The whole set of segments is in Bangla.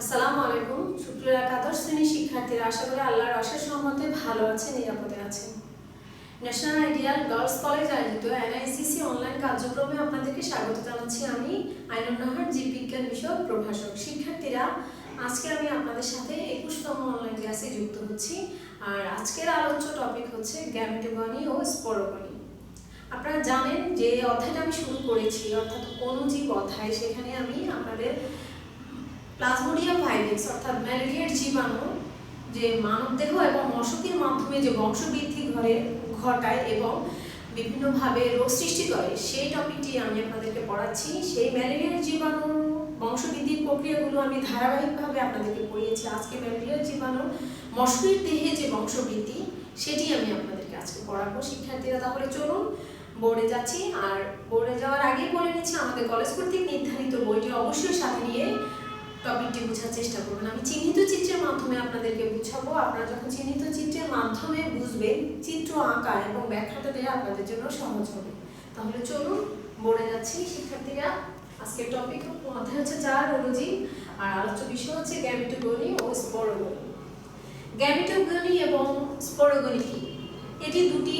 আসসালামু আলাইকুম সুপ্রিয় একাদশ শ্রেণীর শিক্ষার্থীরা, আশা করি আল্লাহর অশেষ রহমতে ভালো আছেন, নিরাপদে আছেন। ন্যাশনাল আইডিয়াল গার্লস কলেজ আয়োজিত এনআইসিসি অনলাইন কার্যক্রমে আপনাদেরকে স্বাগত জানাচ্ছি। আমি আইনুন নাহার, জীববিজ্ঞান বিষয়ক প্রভাষক। শিক্ষার্থীরা, আজকে আমি আপনাদের সাথে 21তম অনলাইন ক্লাসে যুক্ত হচ্ছি। আর আজকের আলোচ্য টপিক হচ্ছে গ্যামেটোগনি ও স্পোরোগনি। আপনারা জানেন যে অধ্যায়টা আমি শুরু করেছি, অর্থাৎ অণুজীব অধ্যায়, সেখানে আমি আপনাদের প্লাজমোডিয়াম ভাইরাস অর্থাৎ ম্যালেরিয়ার জীবাণু যে মানবদেহ এবং মশকের মাধ্যমে যে বংশবৃদ্ধি ঘটায় এবং বিভিন্নভাবে রোগ সৃষ্টি করে, সেই টপিকটি আমি আপনাদেরকে পড়াচ্ছি। সেই ম্যালেরিয়ার জীবাণু বংশবৃদ্ধির প্রক্রিয়াগুলো আমি ধারাবাহিকভাবে আপনাদেরকে পড়িয়েছি। আজকে ম্যালেরিয়ার জীবাণু মশকের দেহে যে বংশবৃদ্ধি, সেটি আমি আপনাদেরকে আজকে পড়াবো। শিক্ষার্থীরা, তাহলে চলুন বোর্ডে যাচ্ছি। আর বোর্ডে যাওয়ার আগেই বলে নিচ্ছি, আমাদের কলেজ কর্তৃক নির্ধারিত বইটি অবশ্যই সাথে নিয়ে টপিকটি বোঝার চেষ্টা করবেন। আমি চিহ্নিত চিত্রের মাধ্যমে আপনাদেরকে বুঝাবো। আপনারা যখন চিহ্নিত চিত্রের মাধ্যমে বুঝবেন, চিত্র আঁকা এবং ব্যাখ্যাটা দেওয়া আপনাদের জন্য সহজ হবে। তাহলে চলুন বোর্ডে যাচ্ছি। শিক্ষার্থীরা, আজকের টপিক অধ্যায় হচ্ছে 4 অণুজীব, আর আলোচ্য বিষয় হচ্ছে গ্যামেটোগনি ও স্পোরোগনি। গ্যামেটোগনি এবং স্পোরোগনি কি? এটি দুটি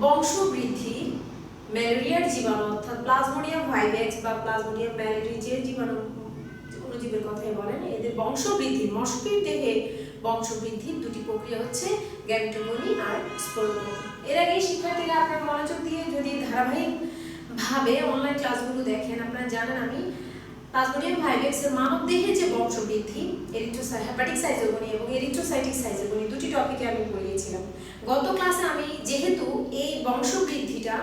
বংশবৃদ্ধি ম্যালেরিয়ার জীবাণু অর্থাৎ প্লাজমোডিয়াম ভাইরাস বা প্লাজমোডিয়াম ম্যালেরি যে জীবাণু অণুজীবের কথাই বলেন, এদের বংশবৃদ্ধি মশকের দেহে বংশবৃদ্ধির দুটি প্রক্রিয়া হচ্ছে গ্যামেটোগনি আর স্পোরোগনি। এর আগে শিক্ষার্থীরা, আপনারা মনোযোগ দিয়ে যদি ধারাবাহিকভাবে অনলাইন ক্লাসগুলো দেখেন, আপনারা জানেন আমি প্লাজমোডিয়াম ভাইরাসের মানবদেহে যে বংশবৃদ্ধি হেপাটিক সাইজোগনি এবং এরিথ্রোসাইটিক সাইজোগনি দুটি টপিকে আমি পড়িয়েছিলাম। গত ক্লাসে আমি যেহেতু এই বংশবৃদ্ধিটা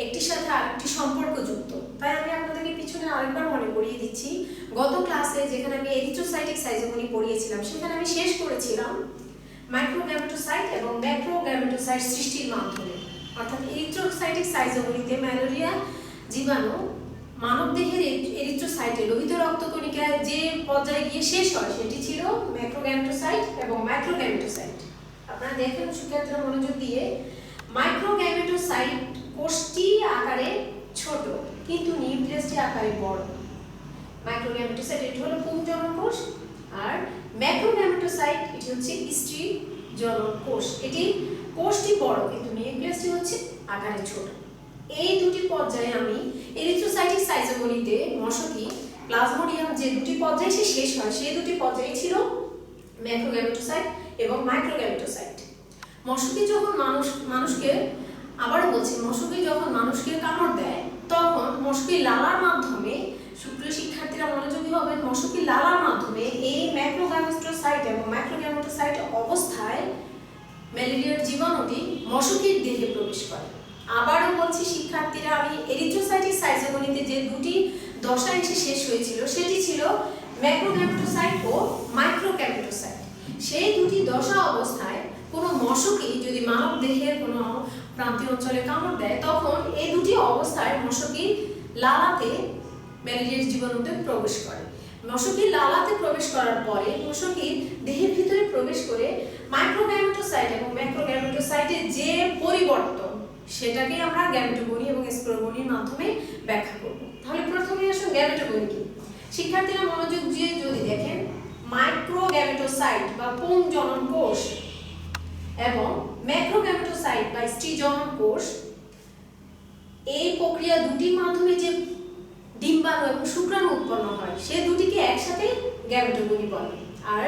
একটির সাথে আরেকটি সম্পর্কযুক্ত, তাই আমি আপনাদেরকে পিছনে আরেকবার মনে করিয়ে দিচ্ছি। গত ক্লাসে যেখানে আমি এরিথ্রোসাইটিক সাইজোগনি পড়িয়েছিলাম, সেখানে আমি শেষ করেছিলাম মাইক্রোগ্যামেটোসাইট এবং ম্যাক্রোগ্যামেটোসাইট সৃষ্টির মাধ্যমে। অর্থাৎ এরিথ্রোসাইটিক সাইজোগনিতে ম্যালেরিয়া জীবাণু মানবদেহের এরিথ্রোসাইটে লোহিত রক্তকণিকায় যে পর্যায়ে গিয়ে শেষ হয়, সেটি ছিল ম্যাক্রোগ্যামেটোসাইট এবং মাইক্রোগ্যামেটোসাইট। আপনারা দেখেন শিক্ষার্থীরা মনোযোগ দিয়ে, মাইক্রোগ্যামেটোসাইট কোষটি আকারে ছোট কিন্তু নিউক্লিয়াসটি আকারে বড়। মাইক্রোগ্যামেটোসাইট এটি হলো পুংজনন কোষ, আর ম্যাক্রোগ্যামেটোসাইট এটি হচ্ছে স্ত্রী জনন কোষ। এটি কোষটি বড় কিন্তু নিউক্লিয়াসটি হচ্ছে আকারে ছোট। এই দুটি পর্যায়ে আমি এরিথ্রোসাইটিক সাইজোগনিতে মশকি প্লাজমোডিয়াম যে দুটি পর্যায়ে শেষ হয়, সেই দুটি পর্যায়ে ছিল ম্যাক্রোগ্যামেটোসাইট এবং মাইক্রোগ্যামেটোসাইট। মশকি যখন মানুষকে আবারও বলছি, মশকি যখন মানুষকে কামড় দেয়, তখন মশকি লালার মাধ্যমে, সুপ্রিয় শিক্ষার্থীরা মনোযোগী হবেন, মশকি লালার মাধ্যমে এই ম্যাক্রোগ্যামেটোসাইট এবং মাইক্রোগ্যামেটোসাইট অবস্থায় ম্যালেরিয়ার জীবাণুটি মশকির দেহে প্রবেশ করে। আবারও বলছি শিক্ষার্থীরা, আমি এরিথ্রোসাইটিক সাইজোগনিতে যে দুটি দশা এসে শেষ হয়েছিল, সেটি ছিল ম্যাক্রোগ্যামেটোসাইট ও মাইক্রোগ্যামেটোসাইট। সেই দুটি দশা অবস্থায় কোনো মশকি যদি মানব দেহের কোনো প্রান্তীয় অঞ্চলে কামড় দেয়, তখন এই দুটি অবস্থায় মশকি লালাতে ম্যালেরিয়ার জীবাণুতে প্রবেশ করে। মশকি লালাতে প্রবেশ করার পরে মশকির দেহের ভিতরে প্রবেশ করে মাইক্রোগ্যামেটোসাইট এবং ম্যাক্রোগ্যামেটোসাইটের যে পরিবর্তন, সেটাকে আমরা গ্যামেটোগনি এবং স্পোরোগনির মাধ্যমে ব্যাখ্যা করব। তাহলে প্রথমে আসুন গ্যামেটোগনি কি। শিক্ষার্থীরা মনোযোগ দিয়ে যদি দেখেন, মাইক্রোগ্যামেটোসাইট বা পুংজনন কোষ এবং ম্যাক্রোগ্যামেটোসাইট বা স্ত্রী জনন কোষ, এই প্রক্রিয়া দুটির মাধ্যমে যে ডিম্বাণু এবং শুক্রাণু উৎপন্ন হয়, সে দুটিকে একসাথে গ্যামেটোগনি বলে। আর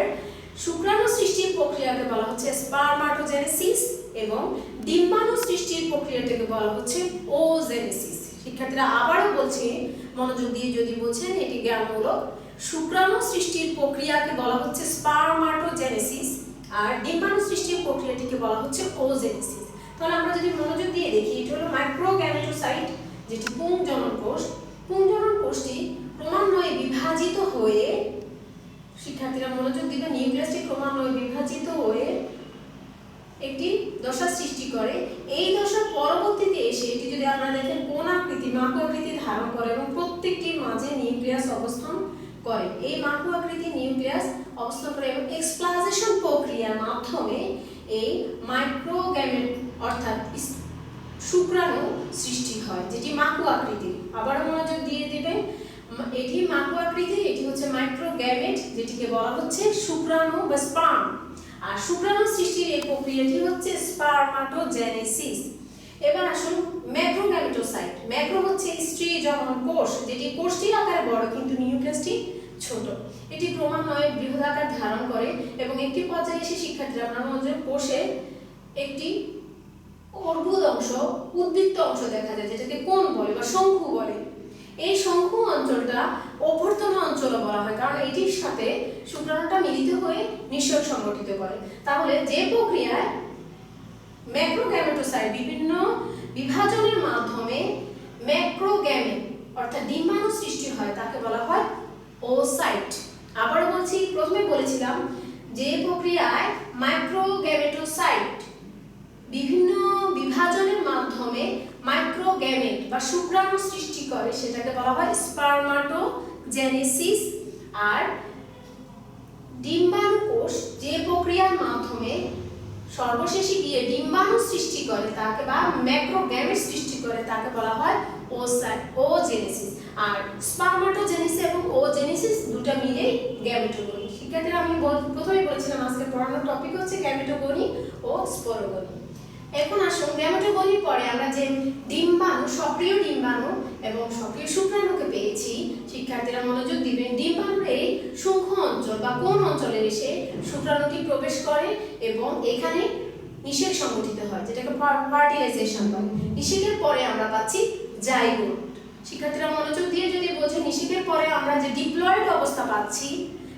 শুক্রাণু সৃষ্টির প্রক্রিয়াকে বলা হচ্ছে স্পারমাটোজেনেসিস এবং ডিম্বাণু সৃষ্টির প্রক্রিয়াটাকে বলা হচ্ছে ওজেনেসিস। শিক্ষার্থীরা আবারও বলছি, মনোযোগ দিয়ে যদি বোঝেন, এটি জ্ঞানমূলক। শুক্রাণু সৃষ্টির প্রক্রিয়াকে বলা হচ্ছে স্পারমাটোজেনেসিস, আর ডিম্বাণু সৃষ্টির প্রক্রিয়াটিকে বলা হচ্ছে ওজেনেসিস। তাহলে আমরা যদি মনোযোগ দিয়ে দেখি, এটি হলো মাইক্রোগ্যামেটোসাইট, যেটি পুংজনন কোষ। পুংজনন কোষটি ক্রমান্বয়ে বিভাজিত হয়ে, শিক্ষার্থীরা মনোযোগ দিবে, নিউক্লিয়াসটি ক্রমান্বয়ে বিভাজিত হয়ে একটি দশা সৃষ্টি করে। এই দশার পরবর্তীতে এসে এটি যদি আপনারা দেখেন কোন আকৃতি, মাকু আকৃতি ধারণ করে এবং প্রত্যেকটির মাঝে নিউক্লিয়াস অবস্থান করে। এই মাকু আকৃতি নিউক্লিয়াস অবস্থান করে এবং এক্সপ্লাজেশন প্রক্রিয়ার মাধ্যমে এই মাইক্রোগ্যামেট অর্থাৎ শুক্রাণু সৃষ্টি হয়, যেটি মাকু আকৃতি। আবার মনোযোগ দিয়ে দিবেন, এটি মাকু আকৃতি, এটি হচ্ছে ম্যাক্রোগ্যামেট, যেটিকে বলা হচ্ছে শুক্রাণু বা স্পার্ম। আর শুক্রাণু সৃষ্টির এই প্রক্রিয়াটি হচ্ছে স্পারমাটোজেনেসিস। এবার আসুন ম্যাক্রোগ্যামেটোসাইট। ম্যাক্রো হচ্ছে স্ত্রী জনন কোষ, যেটি কোষটির আকারে বড় কিন্তু নিউক্লিয়াসটি ছোট। এটি ক্রমান্বয়ে বৃহদাকার ধারণ করে এবং একটি পর্যায়ে এসে শিক্ষার্থীরা আপনার মধ্যে কোষে একটি অর্বুদ অংশ, উদ্বৃত্ত অংশ দেখা যায়, যেটাকে কোণ বলে বা শঙ্কু বলে। এই শঙ্কু অঞ্চলটা অভ্যর্থনা অঞ্চল বলা হয়, কারণ এটির সাথে শুক্রাণুটা মিলিত হয়ে নিঃসরণ সংঘটিত করে। তাহলে যে প্রক্রিয়ায় ম্যাক্রোগ্যামেটোসাইট বিভিন্ন বিভাজনের মাধ্যমে ম্যাক্রোগ্যামেট অর্থাৎ ডিম্বাণু সৃষ্টি হয় তাকে বলা হয় ওসাইট। আবারও বলছি, প্রথমে বলেছিলাম যে প্রক্রিয়ায় মাইক্রোগ্যামেটোসাইট বিভিন্ন বিভাজনের মাধ্যমে মাইক্রোগ্যামেট বা শুক্রাণু সৃষ্টি করে সেটাকে বলা হয় স্পারমাটোজেনেসিস। আর ডিম্বাণু কোষ যে প্রক্রিয়ার মাধ্যমে সর্বশেষে গিয়ে ডিম্বাণু সৃষ্টি করে তাকে বা ম্যাক্রোগ্যামেট সৃষ্টি করে তাকে বলা হয় ওজেনেসিস। আর স্পারমাটোজেনেসিস এবং ওজেনেসিস দুটো মিলেই গ্যামেটোগনি। শিক্ষার্থীরা আমি প্রথমেই বলেছিলাম আজকে পড়ানোর টপিক হচ্ছে গ্যামেটোগনি ও স্পোরোগনি। এখন আসুন গ্যামেটোগনির পরে আমরা যে ডিম্বাণু, সক্রিয় ডিম্বাণু এবং সক্রিয় শুক্রাণুকে পেয়েছি, শিক্ষার্থীরা মনোযোগ দিবেন। ডিম্বাণুর এই শুঙ্খ অঞ্চল বা কোণ অঞ্চলে এসে শুক্রাণুটি প্রবেশ করে এবং এখানে নিষেক সংগঠিত হয়, যেটাকে ফার্টিলাইজেশন বলে। নিষেকের পরে আমরা পাচ্ছি জাইগোট। শিক্ষার্থীরা মনোযোগ দিয়ে যদি বোঝেন, নিষেকের পরে আমরা যে ডিপ্লয়েড অবস্থা পাচ্ছি,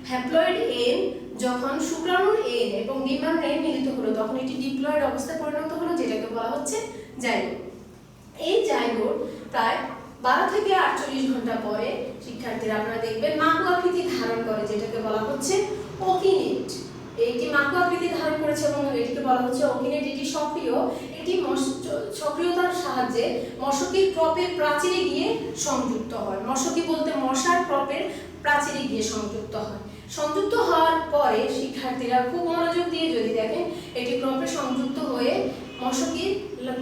হ্যাপ্লয়েড এন যখন শুক্রাণুর এন এবং ডিম্বাণুর এন মিলিত হলো তখন এটি ডিপ্লয়েড অবস্থায় পরিণত হলো, যেটাকে বলা হচ্ছে জাইগোট। এই জাইগোট প্রায় 12 থেকে 48 ঘন্টা পরে শিক্ষার্থীরা আপনারা দেখবেন মাকু আকৃতি ধারণ করে, যেটাকে বলা হচ্ছে ওকিনেট। এটি মাকু আকৃতি ধারণ করেছে এবং এটিকে বলা হচ্ছে ওকিনেট। এটি সক্রিয়, এটি সক্রিয়তার সাহায্যে মশকির ক্রপের প্রাচীরে গিয়ে সংযুক্ত হয়। মশকি বলতে মশার ক্রপের প্রাচীরে গিয়ে সংযুক্ত হয়। সংযুক্ত হওয়ার পরে শিক্ষার্থীরা খুব মনোযোগ দিয়ে যদি দেখেন, এটি ক্রপে সংযুক্ত হয়ে মশকির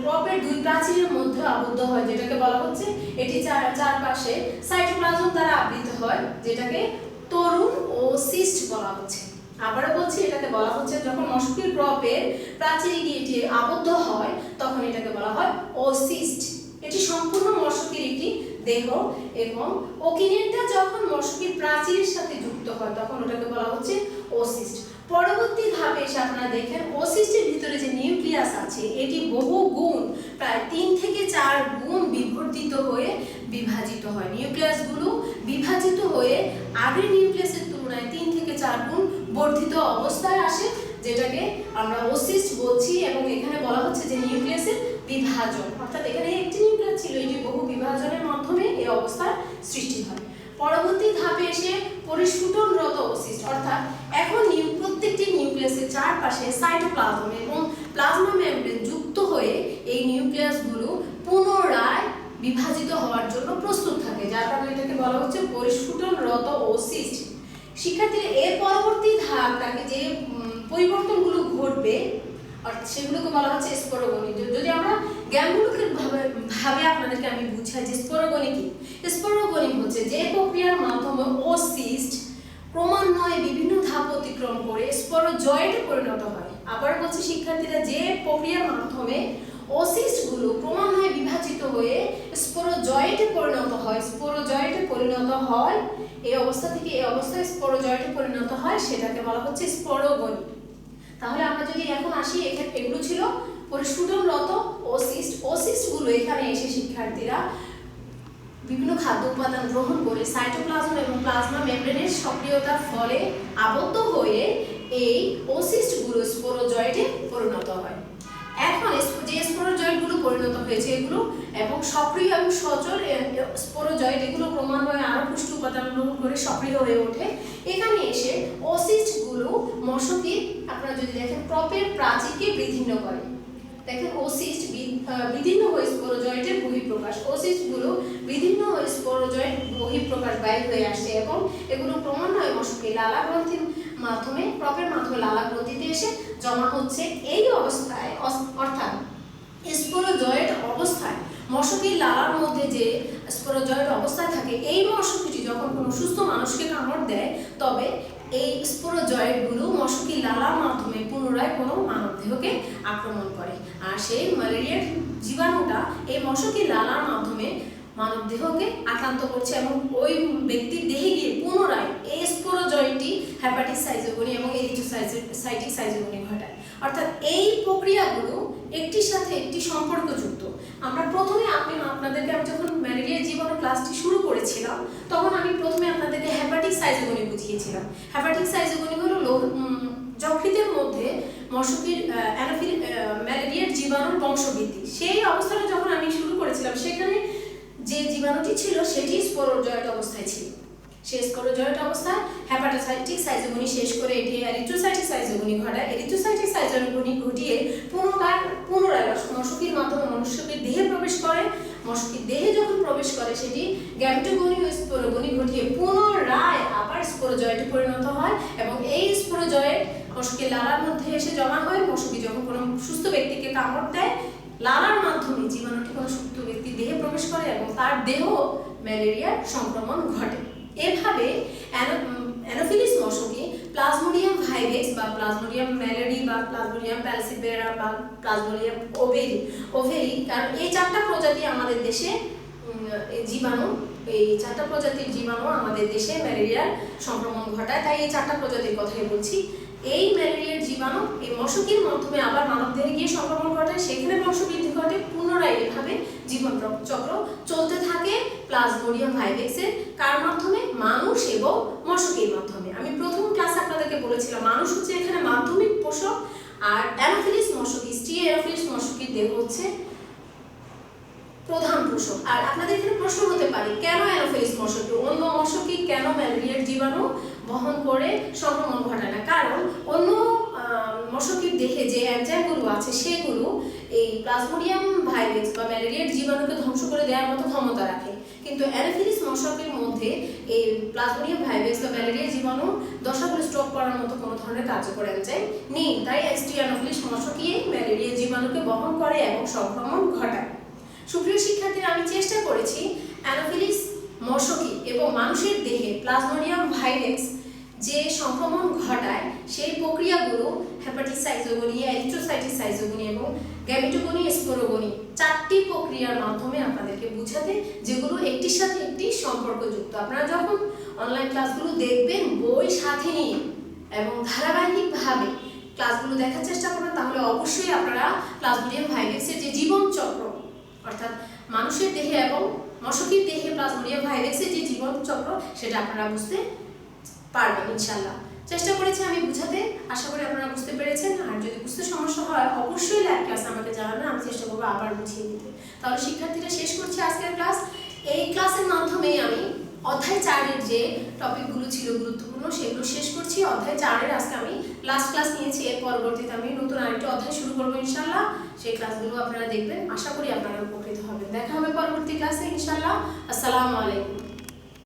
ক্রপের দুই প্রাচীরের মধ্যে আবদ্ধ হয়, যেটাকে বলা হচ্ছে এটি চারপাশে সাইটোপ্লাজম দ্বারা আবৃত হয়, যেটাকে তরুণ ও সিস্ট বলা হচ্ছে। আবারও বলছি, এটাকে বলা হচ্ছে যখন মশকির ক্রপের প্রাচীরে গিয়ে এটি আবদ্ধ হয় তখন এটাকে বলা হয় ওসিস্ট। এটি সম্পূর্ণ মশকির একটি দেহ এবং ওকিনেটটা যখন মশকির প্রাচীরের সাথে যুক্ত হয় তখন ওটাকে বলা হচ্ছে ওসিস্ট। পরবর্তী ধাপে এসে আপনারা দেখেন ওসিস্টের ভিতরে যে নিউক্লিয়াস আছে এটি বহু গুণ, প্রায় 3 থেকে 4 গুণ বিবর্ধিত হয়ে বিভাজিত হয়। নিউক্লিয়াসগুলো বিভাজিত হয়ে আগের নিউক্লিয়াসের তুলনায় 3 থেকে 4 গুণ বর্ধিত অবস্থায় আসে, যেটাকে আমরা ওসিস্ট বলছি। এবং এখানে বলা হচ্ছে যে নিউক্লিয়াসের বিভাজন, অর্থাৎ এখানে একটি নিউক্লিয়াস ছিল, এটি বহু বিভাজনের মাধ্যমে এই অবস্থার সৃষ্টি হয়। পরবর্তী ধাপে এসে পরিস্ফুটনরত ওসিস্ট, অর্থাৎ এখন প্রত্যেকটি নিউক্লিয়াসের চারপাশে সাইটোপ্লাজম এবং প্লাজমা মেমব্রেন যুক্ত হয়ে এই নিউক্লিয়াসগুলো পুনরায় বিভাজিত হওয়ার জন্য প্রস্তুত থাকে, যার কারণে এটাকে বলা হচ্ছে পরিস্ফুটনরত ওসিস্ট। শিক্ষার্থীরা এর পরবর্তী ধাপটাকে যে পরিবর্তনগুলো ঘটবে সেগুলোকে বলা হচ্ছে স্পোরোগনি। যদি আমরা জ্ঞানমূলক ভাবে আপনাদেরকে আমি বুঝাই যে স্পোরোগনি কি। স্পোরোগনি হচ্ছে যে প্রক্রিয়ার মাধ্যমে ওসিস্ট ক্রমান্বয়ে বিভিন্ন ধাপ অতিক্রম করে স্পোরোজয়েটে পরিণত হয়। আবার বলছি শিক্ষার্থীরা, যে প্রক্রিয়ার মাধ্যমে ওসিস্টগুলো ক্রমান্বয়ে বিভাজিত হয়ে স্পোরোজয়েটে পরিণত হয়, স্পোরোজয়েটে পরিণত হয়, এই অবস্থা থেকে এই অবস্থায় স্পোরোজয়েটে পরিণত হয়, সেটাকে বলা হচ্ছে স্পোরোগনি। তাহলে আমরা যদি এখন আসি, এগুলো ছিল পরিস্ফুটনরত ওসিস্ট। ওসিস্টগুলো এখানে এসে শিক্ষার্থীরা বিভিন্ন খাদ্য উপাদান গ্রহণ করে সাইটোপ্লাজম এবং প্লাজমা মেমব্রেনের সক্রিয়তার ফলে আবদ্ধ হয়ে এই ওসিস্টগুলো স্পোরোজয়েটে পরিণত হয়। এখন যে স্পোরোজয়েটগুলো পরিণত হয়েছে এগুলো এবং সক্রিয় এবং সচল স্পোরোজয়েট, এগুলো ক্রমান্বয়ে আরো পুষ্টি উপাদান গ্রহণ করে সক্রিয় হয়ে ওঠে। এখানে এসে ওসিস্টগুলো মশকির, আপনারা যদি দেখেন, ক্রপের প্রাচীরকে বিদীর্ণ করে। দেখেন ওসিস্ট বিদীর্ণ হয়ে স্পোরোজয়েটের বহিঃপ্রকাশ, ওসিস্টগুলো বিদীর্ণ হয়ে স্পোরোজয়েট বহিঃপ্রকাশ বাইর হয়ে আসছে এবং এগুলো ক্রমান্বয়ে মশকির লালা গ্রন্থির মাধ্যমে, ক্রপের মাধ্যমে লালা গ্রন্থিতে এসে জমা হচ্ছে। এই অবস্থায় অর্থাৎ স্পোরোজয়েট অবস্থায় মশকির লালার মধ্যে যে স্পোরোজয়েট অবস্থায় থাকে, এই মশকিটি যখন কোনো সুস্থ মানুষকে কামড় দেয় তবে এই স্পোরোজয়েডগুলো মশকি লালার মাধ্যমে পুনরায় কোনো মানবদেহকে আক্রমণ করে। আর সেই ম্যালেরিয়ার জীবাণুটা এই মশকি লালার মাধ্যমে মানবদেহকে আক্রান্ত করছে এবং ওই ব্যক্তির দেহে গিয়ে পুনরায় এই স্পোরোজয়েডটি হেপাটিস সাইজোগনি এবং এরিথ্রোসাইটিক সাইজোগনি ঘটায়। অর্থাৎ এই প্রক্রিয়াগুলো একটির সাথে একটি সম্পর্কযুক্ত। আমরা প্রথমে আপনাদেরকে আমি যখন ম্যালেরিয়া জীবাণু ক্লাসটি শুরু করেছিলাম তখন আমি প্রথমে আপনাদেরকে হেপাটিক সাইজোগনি বুঝিয়েছিলাম। হেপাটিক সাইজোগনি হলো যকৃতের মধ্যে মশকির ম্যালেরিয়ার জীবাণুর বংশবৃদ্ধি। সেই অবস্থাটা যখন আমি শুরু করেছিলাম সেখানে যে জীবাণুটি ছিল সেটি স্পোরোজয়েড অবস্থায় ছিল। সেই স্পোরোজয়েড অবস্থায় হেপাটোসাইটিক সাইজোগনি শেষ করে এটি এরিথ্রোসাইটিক সাইজোগনি ঘটায়। এরিথ্রোসাইটিক সাইজোগনি ঘটিয়ে পুনরায় মশকির মাধ্যমে মনুষ্যের দেহে প্রবেশ করে। মশকির দেহে যখন প্রবেশ করে সেটি গ্যামেটোগনি ও স্পোরোগনি ঘটিয়ে পুনরায় আবার স্পোরোজয়েডে পরিণত হয় এবং এই স্পোরোজয়েড মশকির লালার মধ্যে এসে জমা হয়। মশকি যখন কোনো সুস্থ ব্যক্তিকে কামড় দেয় লালার মাধ্যমে জীবাণুটি কোনো সুস্থ ব্যক্তির দেহে প্রবেশ করে এবং তার দেহ ম্যালেরিয়ার সংক্রমণ ঘটে। এভাবে অ্যানোফিলিস মশকে প্লাজমোডিয়াম ভাইভেক্স বা প্লাজমোডিয়াম ম্যালেরি বা প্লাজমোডিয়াম প্যালসিপেরা বা প্লাজমোডিয়াম ওভেরি কারণ এই চারটা প্রজাতি আমাদের দেশে জীবাণু, এই চারটা প্রজাতির জীবাণু আমাদের দেশে ম্যালেরিয়ার সংক্রমণ ঘটায়, তাই এই চারটা প্রজাতির কথাই বলছি। এই ম্যালেরিয়ার জীবাণু এই মশকির মাধ্যমে আবার মানবদেহে গিয়ে সংক্রমণ ঘটায়, সেখানে বংশবৃদ্ধি ঘটে, পুনরায় এভাবে জীবন চক্র চলতে থাকে প্লাজমোডিয়াম ভাইভেক্সের কার মাধ্যমে? মানুষ এবং মশকির মাধ্যমে। আমি প্রথম ক্লাসে আপনাদেরকে বলেছিলাম মানুষ হচ্ছে এখানে মাধ্যমিক পোষক আর অ্যানোফিলিস মশকি অ্যানোফিলিস মশকির দেহ হচ্ছে প্রধান পোষক। আর আপনাদের এখানে প্রশ্ন হতে পারে কেন অ্যানোফিলিস মশকি, অন্য মশকি কেন ম্যালেরিয়ার জীবাণু বহন করে সংক্রমণ ঘটায় না? কারণ অন্য মশকির দেহে যে এনজাইমগুলো আছে সেগুলো এই প্লাজমোডিয়াম ভাইরাস বা ম্যালেরিয়ার জীবাণুকে ধ্বংস করে দেওয়ার মতো ক্ষমতা রাখে, কিন্তু অ্যানোফিলিস মশকের মধ্যে এই প্লাজমোডিয়াম ভাইরাস বা ম্যালেরিয়ার জীবাণু দশাগুলো স্টপ করার মতো কোনো ধরনের কার্যকর এনজাইম নেই। তাই অ্যানোফিলিস মশকই ম্যালেরিয়া জীবাণুকে বহন করে এবং সংক্রমণ ঘটায়। সুপ্রিয় শিক্ষার্থীরা, আমি চেষ্টা করেছি অ্যানোফিলিস মশকি এবং মানুষের দেহে প্লাজমোডিয়াম ভাইরাস যে সংক্রমণ ঘটায় সেই প্রক্রিয়াগুলো হেপাটিস সাইজোগনি, এরিথ্রোসাইটিস সাইজোগনি এবং গ্যামেটোগনি, স্পোরোগনি চারটি প্রক্রিয়ার মাধ্যমে আপনাদেরকে বুঝাতে, যেগুলো একটির সাথে একটি সম্পর্কযুক্ত। আপনারা যখন অনলাইন ক্লাসগুলো দেখবেন বই সাথে নিয়ে এবং ধারাবাহিকভাবে ক্লাসগুলো দেখার চেষ্টা করবেন, তাহলে অবশ্যই আপনারা প্লাজমোডিয়াম ভাইরাসের যে জীবন চক্র অর্থাৎ মানুষের দেহে এবং মশকির দেহে প্লাজমোডিয়াম ভাইরাসের যে জীবন চক্র সেটা আপনারা বুঝতে পারবেন ইনশাআল্লাহ। চেষ্টা করেছি আমি বুঝাতে, আশা করি আপনারা বুঝতে পেরেছেন। আর যদি বুঝতে সমস্যা হয় অবশ্যই লাইভ ক্লাসে আমাকে জানাবেন, আমি চেষ্টা করবো আবার বুঝিয়ে দিতে। তাহলে শিক্ষার্থীরা, শেষ করছি আজকের ক্লাস। এই ক্লাসের মাধ্যমেই আমি অধ্যায় 4-এর যে টপিকগুলো ছিল গুরুত্বপূর্ণ সেগুলো শেষ করছি। অধ্যায় 4-এর আজকে আমি লাস্ট ক্লাস নিয়েছি, এর পরবর্তীতে আমি নতুন আরেকটি অধ্যায় শুরু করবো ইনশাআল্লাহ। সেই ক্লাসগুলো আপনারা দেখবেন, আশা করি আপনারা উপকৃত হবেন। দেখা হবে পরবর্তী ক্লাসে ইনশাআল্লাহ। আসসালামু আলাইকুম।